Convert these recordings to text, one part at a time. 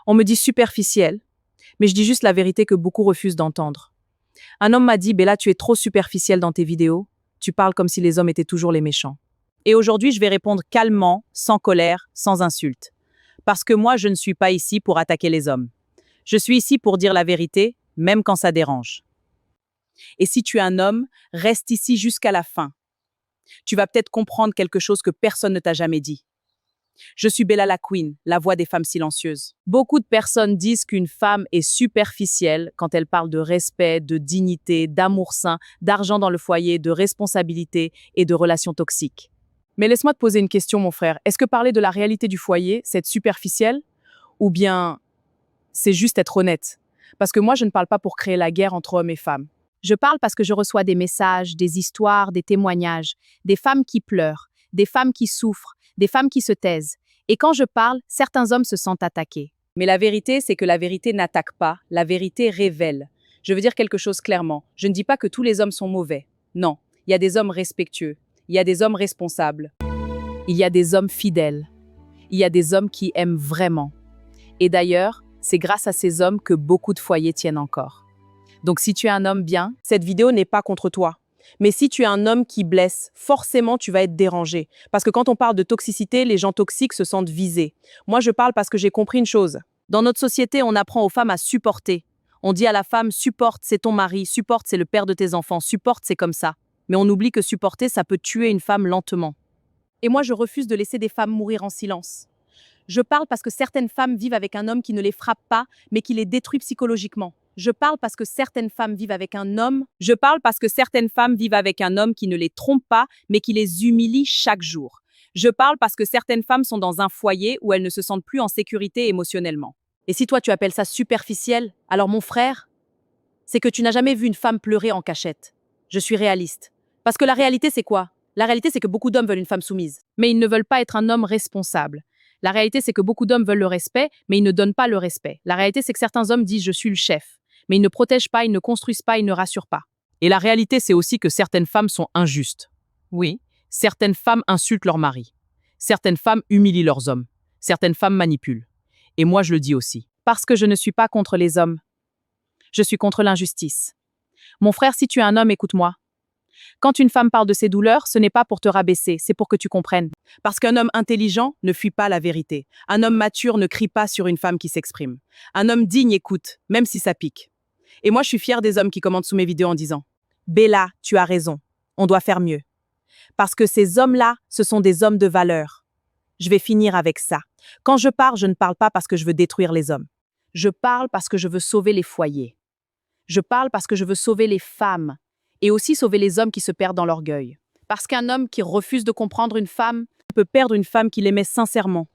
On me dit superficiel, mais je dis juste la vérité que beaucoup refusent d'entendre. Un homme m'a dit, Bella, tu es trop superficielle dans tes vidéos. Tu parles comme si les hommes étaient toujours les méchants. Et aujourd'hui, je vais répondre calmement, sans colère, sans insulte. Parce que moi, je ne suis pas ici pour attaquer les hommes. Je suis ici pour dire la vérité, même quand ça dérange. Et si tu es un homme, reste ici jusqu'à la fin. Tu vas peut-être comprendre quelque chose que personne ne t'a jamais dit. Je suis Bella la Queen, la voix des femmes silencieuses. Beaucoup de personnes disent qu'une femme est superficielle quand elle parle de respect, de dignité, d'amour sain, d'argent dans le foyer, de responsabilité et de relations toxiques. Mais laisse-moi te poser une question, mon frère. Est-ce que parler de la réalité du foyer, c'est être superficiel? Ou bien c'est juste être honnête? Parce que moi, je ne parle pas pour créer la guerre entre hommes et femmes. Je parle parce que je reçois des messages, des histoires, des témoignages, des femmes qui pleurent, des femmes qui souffrent, des femmes qui se taisent. Et quand je parle, certains hommes se sentent attaqués. Mais la vérité, c'est que la vérité n'attaque pas, la vérité révèle. Je veux dire quelque chose clairement. Je ne dis pas que tous les hommes sont mauvais. Non, il y a des hommes respectueux, il y a des hommes responsables, il y a des hommes fidèles, il y a des hommes qui aiment vraiment. Et d'ailleurs, c'est grâce à ces hommes que beaucoup de foyers tiennent encore. Donc si tu es un homme bien, cette vidéo n'est pas contre toi. Mais si tu es un homme qui blesse, forcément tu vas être dérangé. Parce que quand on parle de toxicité, les gens toxiques se sentent visés. Moi je parle parce que j'ai compris une chose. Dans notre société, on apprend aux femmes à supporter. On dit à la femme, supporte, c'est ton mari, supporte, c'est le père de tes enfants, supporte, c'est comme ça. Mais on oublie que supporter, ça peut tuer une femme lentement. Et moi je refuse de laisser des femmes mourir en silence. Je parle parce que certaines femmes vivent avec un homme qui ne les frappe pas, mais qui les détruit psychologiquement. Je parle parce que certaines femmes vivent avec un homme. Je parle parce que certaines femmes vivent avec un homme qui ne les trompe pas, mais qui les humilie chaque jour. Je parle parce que certaines femmes sont dans un foyer où elles ne se sentent plus en sécurité émotionnellement. Et si toi tu appelles ça superficiel, alors mon frère, c'est que tu n'as jamais vu une femme pleurer en cachette. Je suis réaliste. Parce que la réalité c'est quoi? La réalité c'est que beaucoup d'hommes veulent une femme soumise, mais ils ne veulent pas être un homme responsable. La réalité, c'est que beaucoup d'hommes veulent le respect, mais ils ne donnent pas le respect. La réalité, c'est que certains hommes disent « je suis le chef », mais ils ne protègent pas, ils ne construisent pas, ils ne rassurent pas. Et la réalité, c'est aussi que certaines femmes sont injustes. Oui, certaines femmes insultent leur mari. Certaines femmes humilient leurs hommes. Certaines femmes manipulent. Et moi, je le dis aussi. Parce que je ne suis pas contre les hommes. Je suis contre l'injustice. Mon frère, si tu es un homme, écoute-moi. Quand une femme parle de ses douleurs, ce n'est pas pour te rabaisser, c'est pour que tu comprennes. Parce qu'un homme intelligent ne fuit pas la vérité. Un homme mature ne crie pas sur une femme qui s'exprime. Un homme digne écoute, même si ça pique. Et moi, je suis fière des hommes qui commentent sous mes vidéos en disant « Bella, tu as raison, on doit faire mieux. » Parce que ces hommes-là, ce sont des hommes de valeur. Je vais finir avec ça. Quand je ne parle pas parce que je veux détruire les hommes. Je parle parce que je veux sauver les foyers. Je parle parce que je veux sauver les femmes. Et aussi sauver les hommes qui se perdent dans l'orgueil. Parce qu'un homme qui refuse de comprendre une femme peut perdre une femme qu'il aimait sincèrement.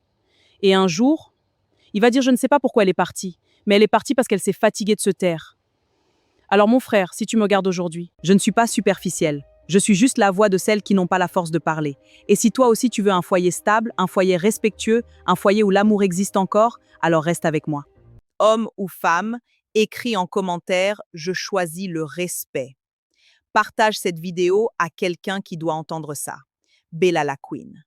Et un jour, il va dire « je ne sais pas pourquoi elle est partie, mais elle est partie parce qu'elle s'est fatiguée de se taire. » Alors mon frère, si tu me regardes aujourd'hui, je ne suis pas superficielle. Je suis juste la voix de celles qui n'ont pas la force de parler. Et si toi aussi tu veux un foyer stable, un foyer respectueux, un foyer où l'amour existe encore, alors reste avec moi. Homme ou femme, écris en commentaire « je choisis le respect ». Partage cette vidéo à quelqu'un qui doit entendre ça. Bella la Queen.